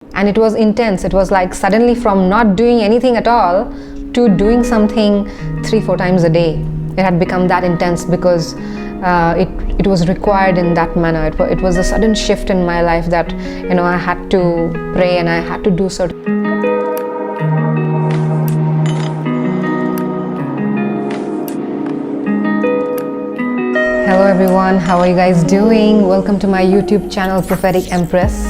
And it was intense. It was like suddenly from not doing anything at all to doing something 3-4 times a day. It had become that intense because it was required in that manner. It was a sudden shift in my life that I had to pray and I had to do certain. Hello everyone, how are you guys doing? Welcome to my YouTube channel Prophetic Empress.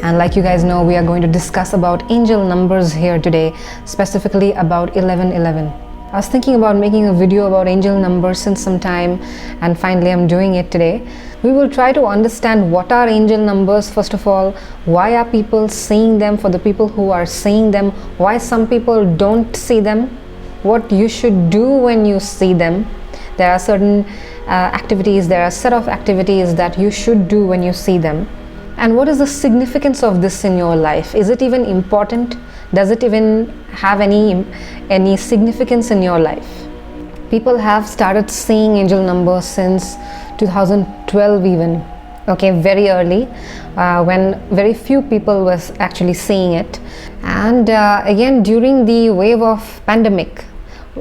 And like you guys know, we are going to discuss about angel numbers here today, specifically about 1111. I was thinking about making a video about angel numbers since some time, and finally I'm doing it today. We will try to understand what are angel numbers first of all, why are people seeing them, for the people who are seeing them, why some people don't see them, what you should do when you see them. There are certain activities, there are a set of activities that you should do when you see them. And what is the significance of this in your life? Is it even important? Does it even have any significance in your life? People have started seeing angel numbers since 2012 even. Okay, very early, when very few people was actually seeing it. And again, during the wave of pandemic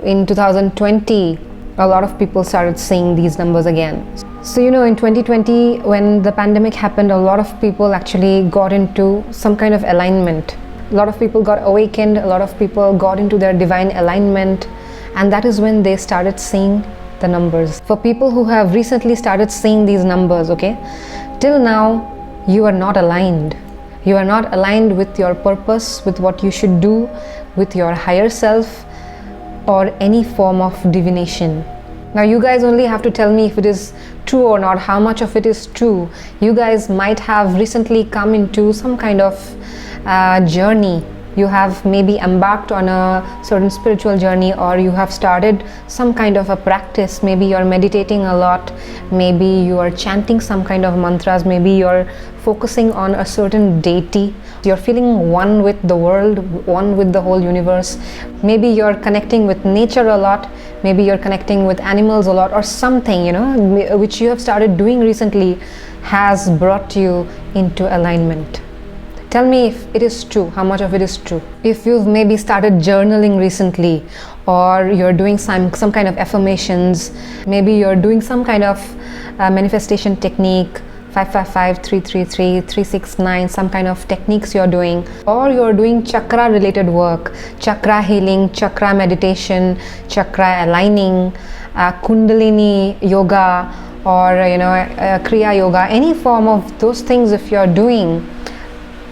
in 2020, a lot of people started seeing these numbers again. So in 2020, when the pandemic happened, a lot of people actually got into some kind of alignment. A lot of people got awakened, a lot of people got into their divine alignment, and that is when they started seeing the numbers. For people who have recently started seeing these numbers, okay, till now you are not aligned. You are not aligned with your purpose, with what you should do, with your higher self, or any form of divination. Now you guys only have to tell me if it is true or not, how much of it is true. You guys might have recently come into some kind of journey. You have maybe embarked on a certain spiritual journey, or you have started some kind of a practice. Maybe you're meditating a lot, maybe you are chanting some kind of mantras, maybe you're focusing on a certain deity. You're feeling one with the world, one with the whole universe. Maybe you're connecting with nature a lot, maybe you're connecting with animals a lot, or something which you have started doing recently has brought you into alignment. Tell me if it is true, how much of it is true. If you've maybe started journaling recently, or you're doing some kind of affirmations, maybe you're doing some kind of manifestation technique, 555, 333, 369, some kind of techniques you're doing, or you're doing chakra related work, chakra healing, chakra meditation, chakra aligning, kundalini yoga, or kriya yoga, any form of those things if you're doing,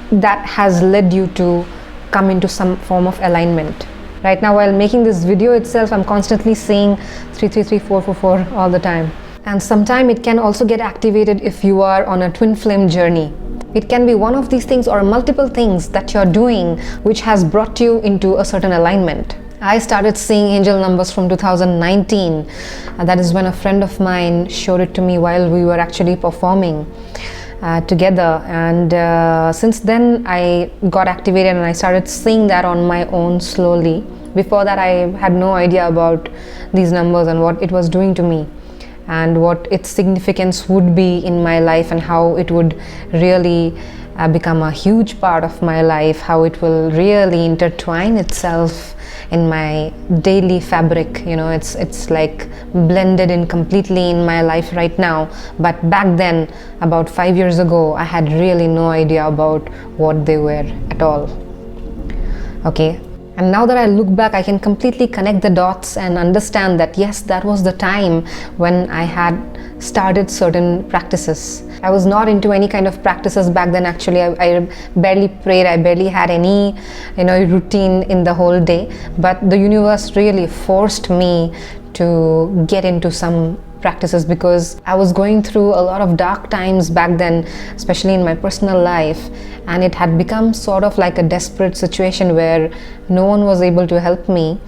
that has led you to come into some form of alignment. Right now, while making this video itself, I'm constantly saying 333, 444 all the time. And sometime it can also get activated if you are on a twin flame journey. It can be one of these things or multiple things that you're doing which has brought you into a certain alignment. I started seeing angel numbers from 2019. That is when a friend of mine showed it to me while we were actually performing together, and since then I got activated and I started seeing that on my own slowly. Before that, I had no idea about these numbers and what it was doing to me, and what its significance would be in my life, and how it would really become a huge part of my life, how it will really intertwine itself in my daily fabric. It's like blended in completely in my life right now. But back then, about 5 years ago, I had really no idea about what they were at all. Okay. And now that I look back, I can completely connect the dots and understand that yes, that was the time when I had started certain practices. I was not into any kind of practices back then. Actually, I barely prayed. I barely had any routine in the whole day. But the universe really forced me to get into some practices because I was going through a lot of dark times back then, especially in my personal life, and it had become sort of like a desperate situation where no one was able to help me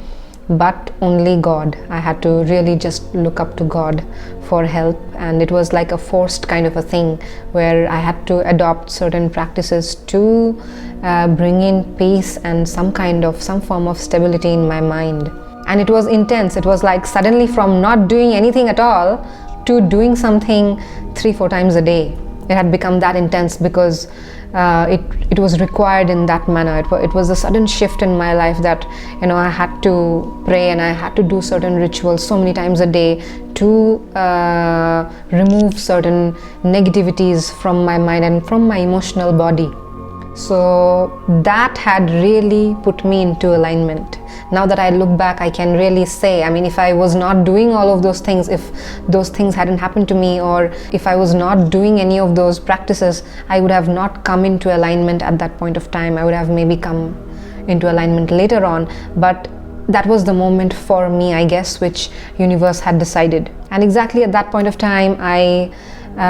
but only God. I had to really just look up to God for help, and it was like a forced kind of a thing where I had to adopt certain practices to bring in peace and some form of stability in my mind. And it was intense. It was like suddenly from not doing anything at all to doing something 3-4 times a day. It had become that intense because it was required in that manner. It was a sudden shift in my life that, you know, I had to pray and I had to do certain rituals so many times a day to remove certain negativities from my mind and from my emotional body. So that had really put me into alignment. Now that I look back, I can really say, I mean, if I was not doing all of those things, if those things hadn't happened to me, or if I was not doing any of those practices, I would have not come into alignment at that point of time. I would have maybe come into alignment later on, but that was the moment for me, I guess, which universe had decided. And exactly at that point of time, I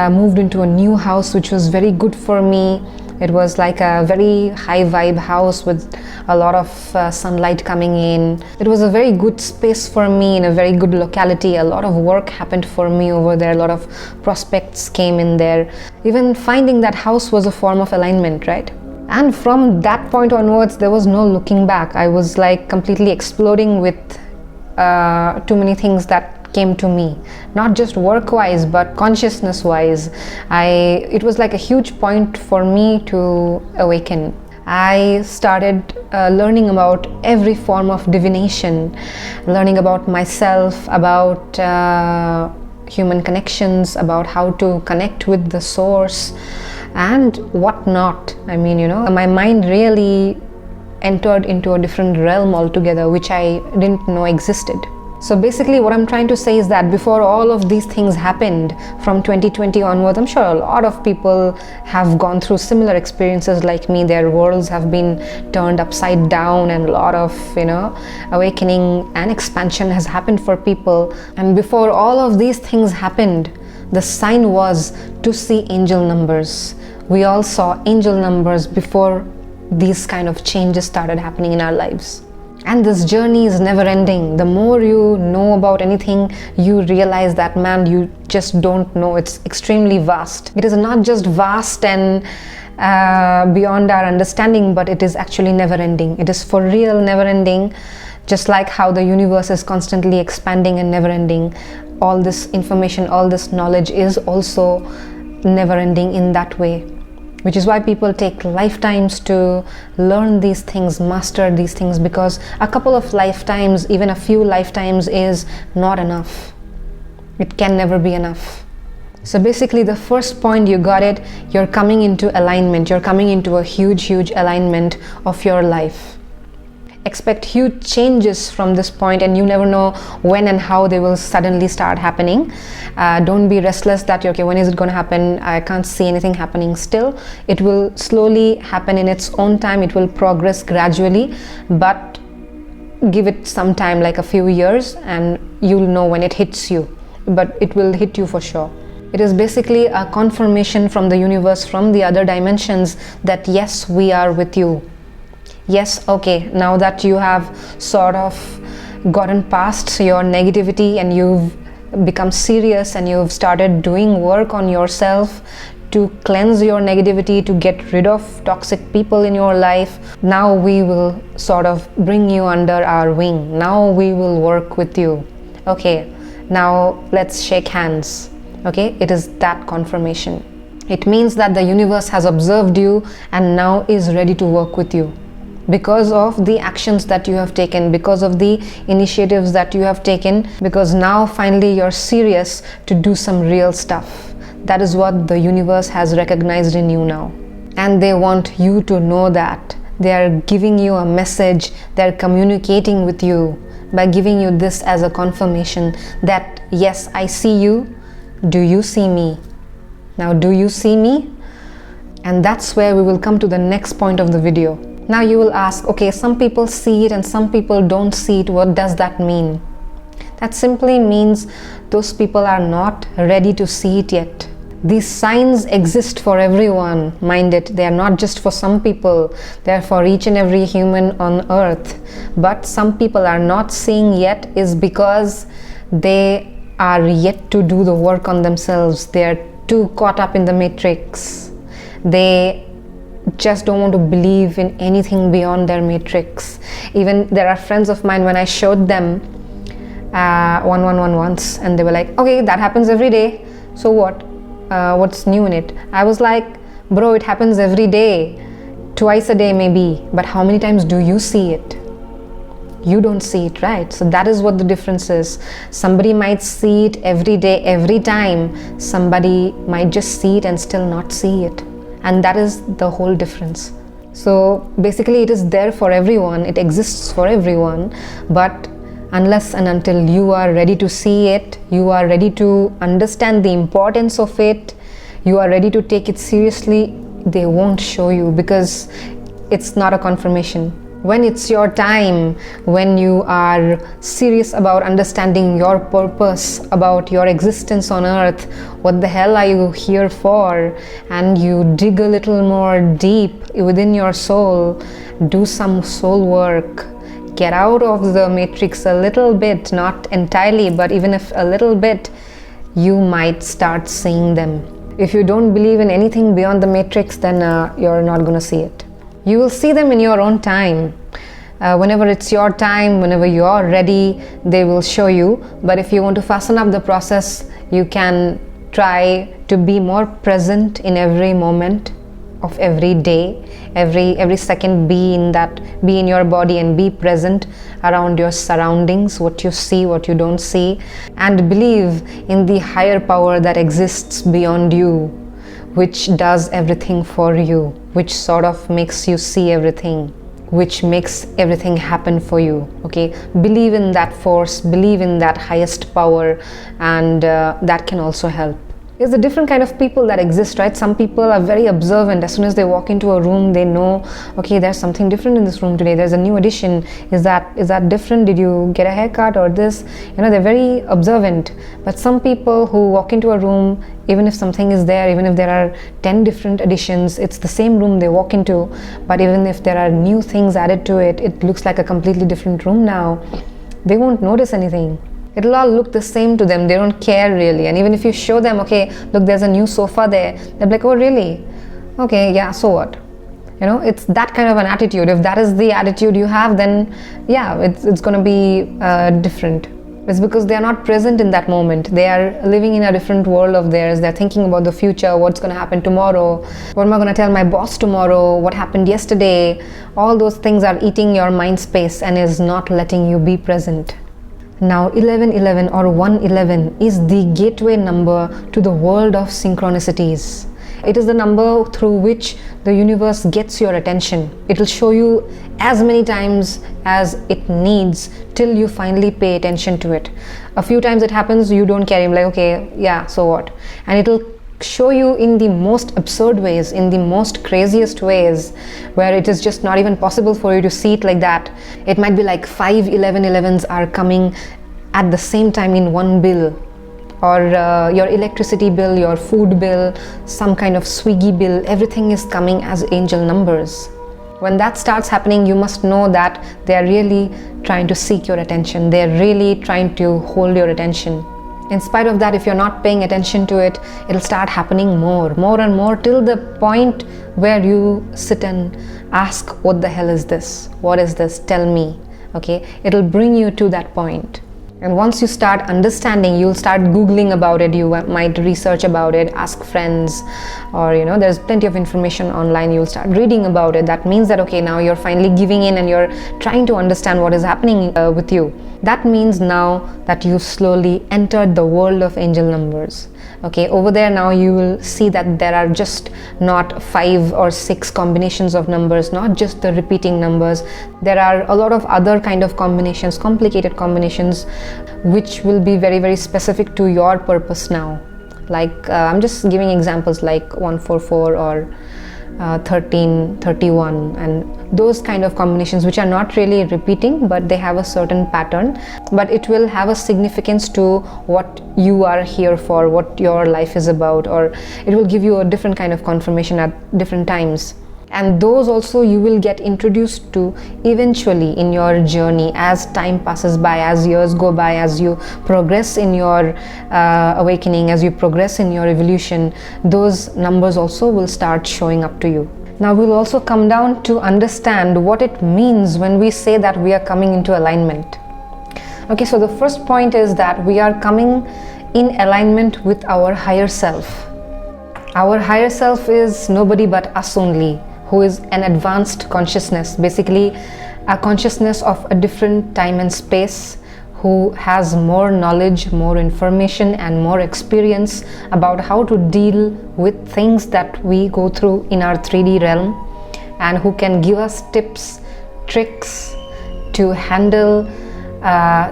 moved into a new house, which was very good for me. It was like a very high vibe house with a lot of sunlight coming in. It was a very good space for me in a very good locality. A lot of work happened for me over there. A lot of prospects came in there. Even finding that house was a form of alignment, right? And from that point onwards, there was no looking back. I was like completely exploding with too many things that came to me, not just work-wise but consciousness-wise. It was like a huge point for me to awaken. I started learning about every form of divination, learning about myself, about human connections, about how to connect with the source and whatnot. I mean, you know, my mind really entered into a different realm altogether, which I didn't know existed. So basically what I'm trying to say is that before all of these things happened from 2020 onwards, I'm sure a lot of people have gone through similar experiences like me. Their worlds have been turned upside down and a lot of, you know, awakening and expansion has happened for people. And before all of these things happened, the sign was to see angel numbers. We all saw angel numbers before these kind of changes started happening in our lives. And this journey is never ending. The more you know about anything, you realize that, man, you just don't know. It's extremely vast. It is not just vast and beyond our understanding, but it is actually never ending. It is for real never ending. Just like how the universe is constantly expanding and never ending, all this information, all this knowledge is also never ending in that way. Which is why people take lifetimes to learn these things, master these things, because a couple of lifetimes, even a few lifetimes, is not enough. It can never be enough. So basically the first point, you got it, you're coming into alignment. You're coming into a huge alignment of your life. Expect huge changes from this point, and you never know when and how they will suddenly start happening. Don't be restless that, okay, when is it going to happen? I can't see anything happening still. It will slowly happen in its own time. It will progress gradually, but give it some time, like a few years, and you'll know when it hits you. But it will hit you for sure. It is basically a confirmation from the universe, from the other dimensions, that yes, we are with you. Yes, okay, now that you have sort of gotten past your negativity and you've become serious and you've started doing work on yourself to cleanse your negativity, to get rid of toxic people in your life, now we will sort of bring you under our wing. Now we will work with you. Okay, now let's shake hands. Okay, it is that confirmation. It means that the universe has observed you and now is ready to work with you. Because of the actions that you have taken, because of the initiatives that you have taken, because now finally you're serious to do some real stuff. That is what the universe has recognized in you now. And they want you to know that. They are giving you a message, they're communicating with you by giving you this as a confirmation that, yes, I see you. Do you see me? Now, do you see me? And that's where we will come to the next point of the video. Now you will ask, okay, some people see it and some people don't see it. What does that mean? That simply means those people are not ready to see it yet. These signs exist for everyone, mind it. They are not just for some people. They are for each and every human on earth. But some people are not seeing yet is because they are yet to do the work on themselves. They are too caught up in the matrix. They just don't want to believe in anything beyond their matrix. Even there are friends of mine, when I showed them 111 once, and they were like, okay, that happens every day, so what? what's new in it. I was like, bro, it happens every day, twice a day maybe, but how many times do you see it? You don't see it, right? So that is what the difference is. Somebody might see it every day, every time. Somebody might just see it and still not see it. And that is the whole difference. So basically it is there for everyone, it exists for everyone, but unless and until you are ready to see it, you are ready to understand the importance of it, you are ready to take it seriously, they won't show you, because it's not a confirmation. When it's your time, when you are serious about understanding your purpose, about your existence on earth, what the hell are you here for, and you dig a little more deep within your soul, do some soul work, get out of the matrix a little bit, not entirely, but even if a little bit, you might start seeing them. If you don't believe in anything beyond the matrix, then you're not going to see it. You will see them in your own time. Whenever it's your time, whenever you're ready, they will show you. But if you want to fasten up the process, you can try to be more present in every moment of every day, every second. Be in your body and be present around your surroundings, what you see, what you don't see, and believe in the higher power that exists beyond you, which does everything for you, which sort of makes you see everything, which makes everything happen for you. Okay, believe in that force, believe in that highest power, and that can also help. There's a different kind of people that exist, right? Some people are very observant. As soon as they walk into a room, they know, okay, there's something different in this room today. There's a new addition. Is that different? Did you get a haircut or this? They're very observant. But some people who walk into a room, even if something is there, even if there are 10 different additions, it's the same room they walk into. But even if there are new things added to it, it looks like a completely different room now. They won't notice anything. It'll all look the same to them. They don't care really. And even if you show them, okay, look, there's a new sofa there, they'll be like, oh really? Okay, yeah, so what? It's that kind of an attitude. If that is the attitude you have, then yeah, it's going to be different. It's because they are not present in that moment. They are living in a different world of theirs. They're thinking about the future, what's going to happen tomorrow, what am I going to tell my boss tomorrow, what happened yesterday. All those things are eating your mind space and is not letting you be present. Now 1111 or 111 is the gateway number to the world of synchronicities. It is the number through which the universe gets your attention. It will show you as many times as it needs till you finally pay attention to it. A few times it happens, you don't care, you're like, okay, yeah, so what? And it will show you in the most absurd ways, in the most craziest ways, where it is just not even possible for you to see it like that. It might be like 5 1111s are coming at the same time in one bill, or your electricity bill, your food bill, some kind of Swiggy bill, everything is coming as angel numbers. When that starts happening, you must know that they are really trying to seek your attention. They are really trying to hold your attention. In spite of that, if you're not paying attention to it, it'll start happening more and more till the point where you sit and ask, what the hell is this? What is this? Tell me. Okay, it'll bring you to that point. And once you start understanding, you'll start Googling about it, you might research about it, ask friends, or there's plenty of information online, you'll start reading about it. That means that, okay, now you're finally giving in and you're trying to understand what is happening with you. That means now that you've slowly entered the world of angel numbers. Okay, over there now you will see that there are just not 5 or 6 combinations of numbers, not just the repeating numbers. There are a lot of other kind of combinations, complicated combinations, which will be very, very specific to your purpose now. Like I'm just giving examples like 144 or 1331 and those kind of combinations, which are not really repeating, but they have a certain pattern, but it will have a significance to what you are here for, what your life is about, or it will give you a different kind of confirmation at different times. And those also you will get introduced to eventually in your journey as time passes by, as years go by, as you progress in your awakening, as you progress in your evolution. Those numbers also will start showing up to you. Now we'll also come down to understand what it means when we say that we are coming into alignment. Okay, so the first point is that we are coming in alignment with our higher self. Our higher self is nobody but us only, who is an advanced consciousness, basically a consciousness of a different time and space, who has more knowledge, more information and more experience about how to deal with things that we go through in our 3D realm, and who can give us tips, tricks to handle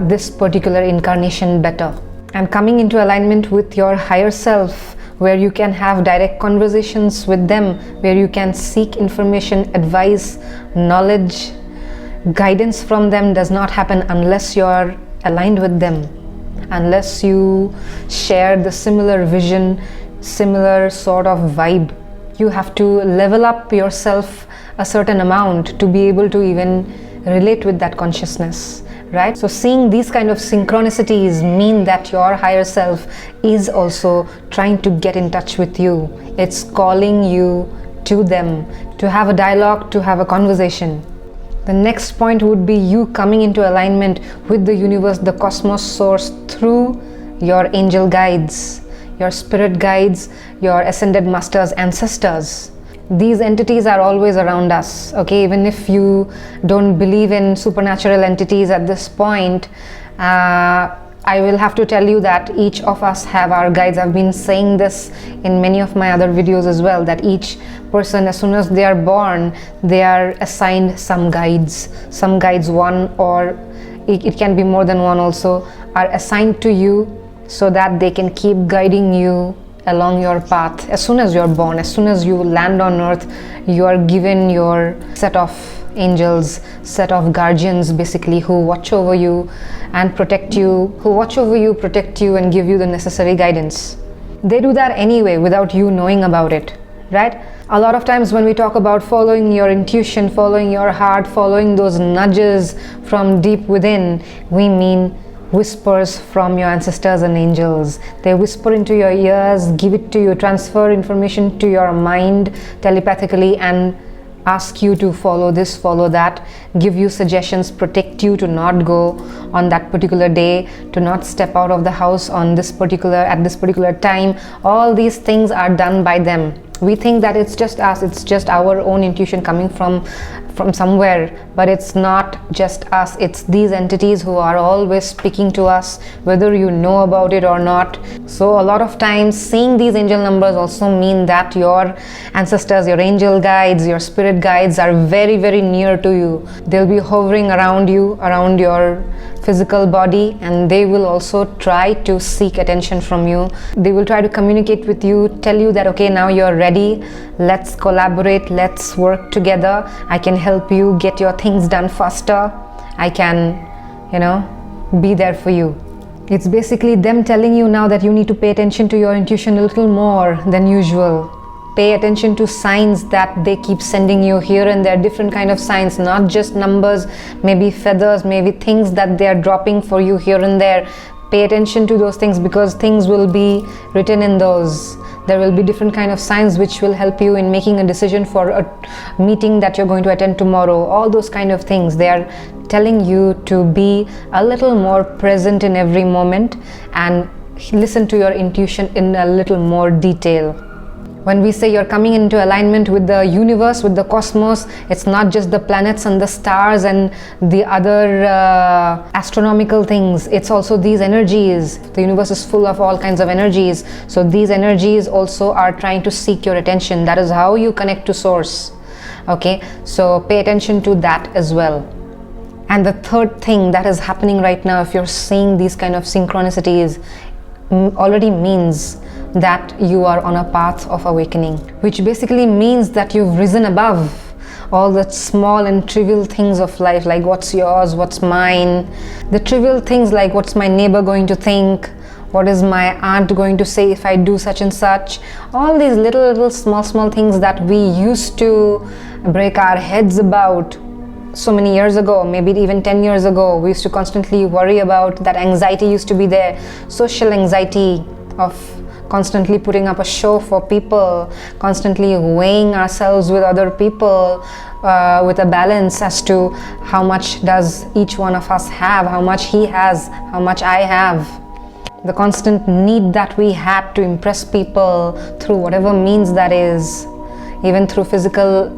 this particular incarnation better. And coming into alignment with your higher self, where you can have direct conversations with them, where you can seek information, advice, knowledge, guidance from them, does not happen unless you're aligned with them, unless you share the similar vision, similar sort of vibe. You have to level up yourself a certain amount to be able to even relate with that consciousness, right? So seeing these kind of synchronicities mean that your higher self is also trying to get in touch with you. It's calling you to them, to have a dialogue, to have a conversation. The next point would be you coming into alignment with the universe, the cosmos, source, through your angel guides, your spirit guides, your ascended masters, ancestors. These entities are always around us, okay? Even if you don't believe in supernatural entities at this point, I will have to tell you that each of us have our guides. I've been saying this in many of my other videos as well, that each person, as soon as they are born, they are assigned some guides. Some guides, one, or it can be more than one also, are assigned to you so that they can keep guiding you along your path. As soon as you're born, as soon as you land on earth, you are given your set of angels, set of guardians, basically, who watch over you and protect you, protect you and give you the necessary guidance. They do that anyway without you knowing about it, right? A lot of times when we talk about following your intuition, following your heart, following those nudges from deep within, we mean whispers from your ancestors and angels. They whisper into your ears, give it to you, transfer information to your mind telepathically, and ask you to follow this, follow that, give you suggestions, protect you to not go on that particular day, to not step out of the house on this particular time. All these things are done by them. We think that it's just us, it's just our own intuition coming from somewhere, but it's not just us, it's these entities who are always speaking to us, whether you know about it or not. So a lot of times seeing these angel numbers also mean that your ancestors, your angel guides, your spirit guides are very, very near to you. They'll be hovering around you, around your physical body, and they will also try to seek attention from you. They will try to communicate with you, tell you that okay, now you're ready, let's collaborate, let's work together, I can help you get your things done faster, I can, be there for you. It's basically them telling you now that you need to pay attention to your intuition a little more than usual. Pay attention to signs that they keep sending you here and there, different kind of signs, not just numbers, maybe feathers, maybe things that they are dropping for you here and there. Pay attention to those things, because things will be written in those. There will be different kind of signs which will help you in making a decision for a meeting that you're going to attend tomorrow. All those kind of things, they are telling you to be a little more present in every moment and listen to your intuition in a little more detail. When we say you're coming into alignment with the universe, with the cosmos, it's not just the planets and the stars and the other astronomical things. It's also these energies. The universe is full of all kinds of energies. So these energies also are trying to seek your attention. That is how you connect to source. Okay, so pay attention to that as well. And the third thing that is happening right now, if you're seeing these kind of synchronicities, already means that you are on a path of awakening, which basically means that you've risen above all the small and trivial things of life, like what's yours, what's mine, the trivial things like what's my neighbor going to think, what is my aunt going to say if I do such and such. All these little small things that we used to break our heads about so many years ago, maybe even 10 years ago. We used to constantly worry about that. Anxiety used to be there, social anxiety of constantly putting up a show for people, constantly weighing ourselves with other people, with a balance as to how much does each one of us have, how much he has, how much I have. the constant need that we had to impress people through whatever means that is, even through physical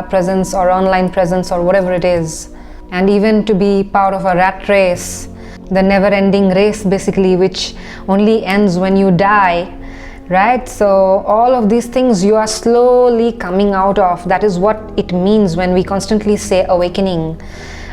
presence or online presence or whatever it is, and even to be part of a rat race, the never-ending race basically, which only ends when you die, right? So all of these things you are slowly coming out of. That is what it means when we constantly say awakening.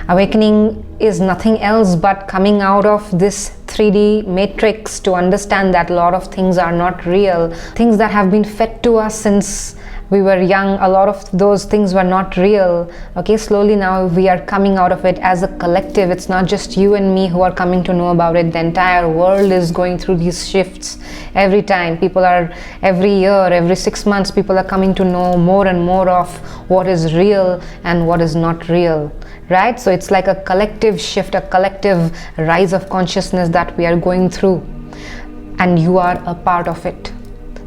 Awakening is nothing else but coming out of this 3D matrix to understand that a lot of things are not real. Things that have been fed to us since we were young, a lot of those things were not real. Okay, slowly now we are coming out of it as a collective. It's not just you and me who are coming to know about it. The entire world is going through these shifts. Every time people are, every year, every 6 months, people are coming to know more and more of what is real and what is not real, right? So it's like a collective shift, a collective rise of consciousness that we are going through, and you are a part of it.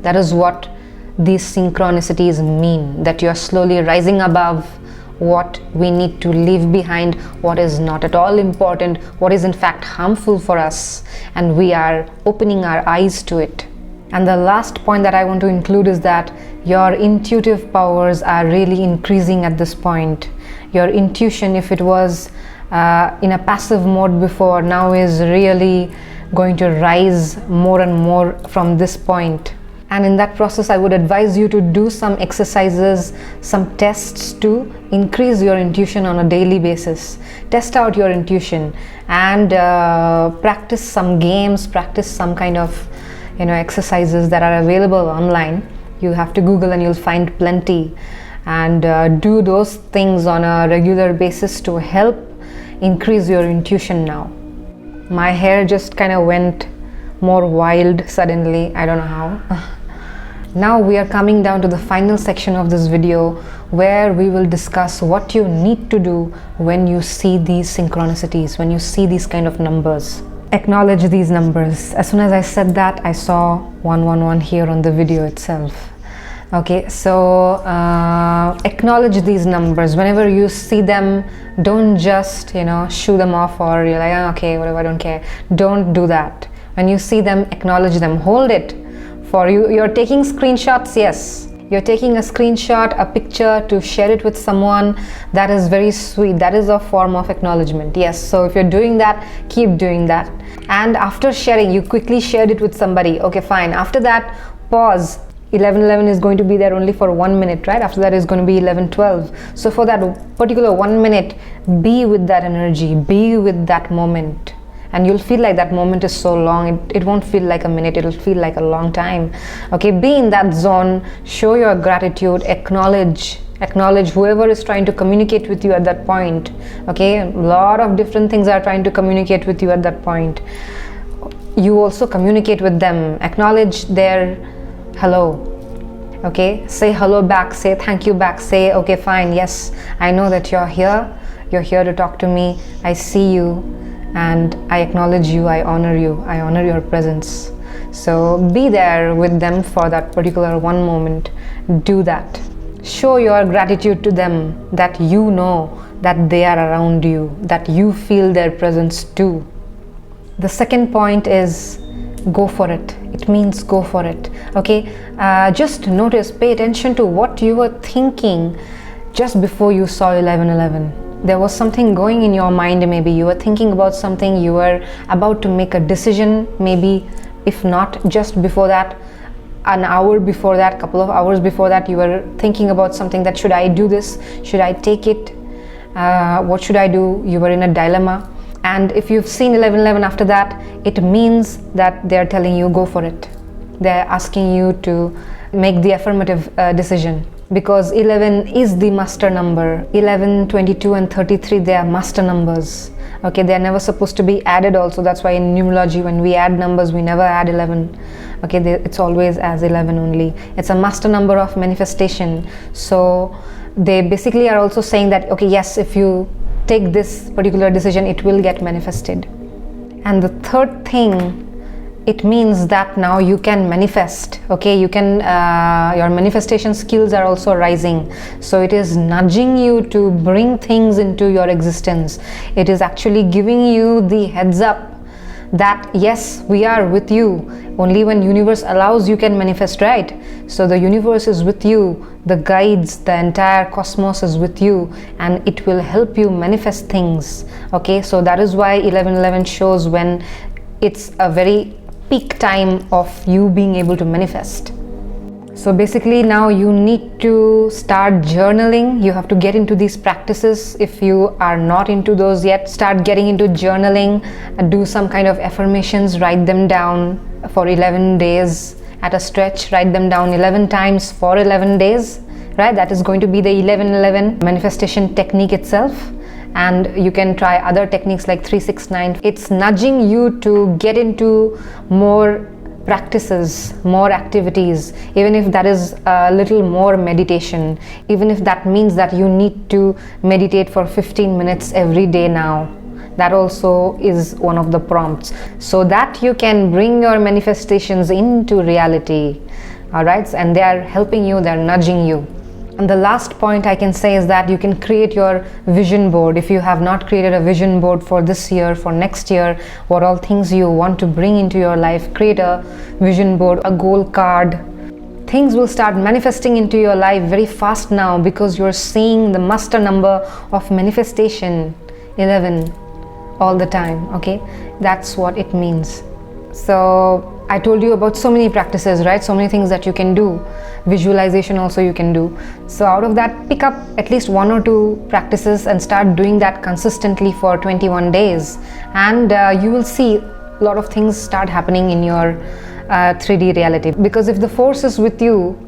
That is what these synchronicities mean, that you are slowly rising above what we need to leave behind, what is not at all important, what is in fact harmful for us, and we are opening our eyes to it. And the last point that I want to include is that your intuitive powers are really increasing at this point. Your intuition, if it was in a passive mode before, now is really going to rise more and more from this point. And in that process, I would advise you to do some exercises, some tests to increase your intuition on a daily basis. Test out your intuition and practice some games, practice some kind of exercises that are available online. You have to Google and you'll find plenty, and do those things on a regular basis to help increase your intuition now. My hair just kind of went more wild suddenly, I don't know how. Now we are coming down to the final section of this video, where we will discuss what you need to do when you see these synchronicities, when you see these kind of numbers. Acknowledge these numbers. As soon as I said that, I saw 111 here on the video itself. Okay, so acknowledge these numbers. Whenever you see them, don't just shoo them off, or you're like, oh, okay, whatever, I don't care. Don't do that. When you see them, acknowledge them, hold it. For you, you're taking screenshots, yes. You're taking a screenshot, a picture to share it with someone. That is very sweet. That is a form of acknowledgement, yes. So if you're doing that, keep doing that. And after sharing, you quickly shared it with somebody. Okay, fine. After that, pause. 11:11 is going to be there only for 1 minute, right? After that is going to be 11:12. So for that particular 1 minute, be with that energy, be with that moment. And you'll feel like that moment is so long, it won't feel like a minute, it'll feel like a long time. Okay, be in that zone, show your gratitude, acknowledge whoever is trying to communicate with you at that point. Okay, a lot of different things are trying to communicate with you at that point. You also communicate with them, acknowledge their hello. Okay, say hello back, say thank you back, say okay, fine, yes, I know that you're here to talk to me, I see you, and I acknowledge you, I honor your presence. So be there with them for that particular one moment. Do that. Show your gratitude to them, that you know that they are around you, that you feel their presence too. The second point is go for it. It means go for it. Okay, just notice, pay attention to what you were thinking just before you saw 11:11. There was something going in your mind. Maybe you were thinking about something, you were about to make a decision, maybe if not just before that, an hour before that, couple of hours before that, you were thinking about something, that should I do this, should I take it, what should I do? You were in a dilemma. And if you've seen 11:11 after that, it means that they're telling you go for it. They're asking you to make the affirmative decision, because 11 is the master number. 11, 22 and 33, they are master numbers. Okay, they are never supposed to be added also. That's why in numerology, when we add numbers, we never add 11. Okay, it's always as 11 only. It's a master number of manifestation. So they basically are also saying that, okay, yes, if you take this particular decision, it will get manifested. And the third thing, it means that now you can manifest. Okay, you can your manifestation skills are also rising. So it is nudging you to bring things into your existence. It is actually giving you the heads up that yes, we are with you. Only when universe allows you can manifest, right? So the universe is with you, the guides, the entire cosmos is with you, and it will help you manifest things. Okay, so that is why 1111 shows when it's a very peak time of you being able to manifest. So basically now you need to start journaling. You have to get into these practices. If you are not into those yet, start getting into journaling, do some kind of affirmations, write them down for 11 days at a stretch, write them down 11 times for 11 days, right? That is going to be the 1111 manifestation technique itself. And you can try other techniques like 369. It's nudging you to get into more practices, more activities, even if that is a little more meditation, even if that means that you need to meditate for 15 minutes every day now. That also is one of the prompts, so that you can bring your manifestations into reality. All right, and they are helping you, they're nudging you. And the last point I can say is that you can create your vision board. If you have not created a vision board for this year, for next year, what all things you want to bring into your life, create a vision board, a goal card. Things will start manifesting into your life very fast now, because you're seeing the master number of manifestation, 11, all the time. Okay, that's what it means. So I told you about so many practices, right? So many things that you can do. Visualization also you can do. So out of that, pick up at least 1 or 2 practices and start doing that consistently for 21 days. And you will see a lot of things start happening in your 3D reality. Because if the force is with you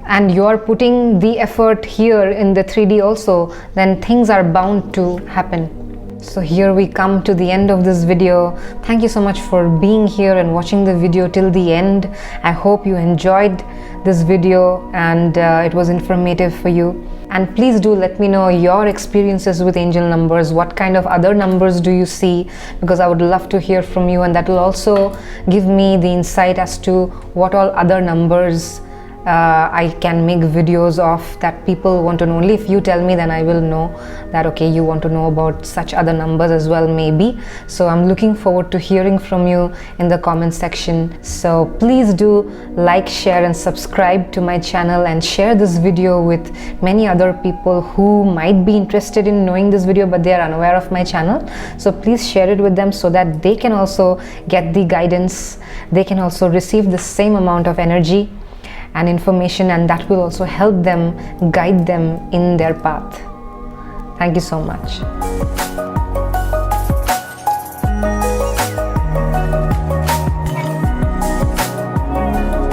and you're putting the effort here in the 3D also, then things are bound to happen. So here we come to the end of this video. Thank you so much for being here and watching the video till the end. I hope you enjoyed this video and it was informative for you. And please do let me know your experiences with angel numbers. What kind of other numbers do you see? Because I would love to hear from you, and that will also give me the insight as to what all other numbers I can make videos of that people want to know. Only if you tell me, then I will know that okay, you want to know about such other numbers as well, maybe. So I'm looking forward to hearing from you in the comment section. So please do like, share and subscribe to my channel, and share this video with many other people who might be interested in knowing this video but they are unaware of my channel. So please share it with them so that they can also get the guidance, they can also receive the same amount of energy and information, and that will also help them, guide them in their path. Thank you so much.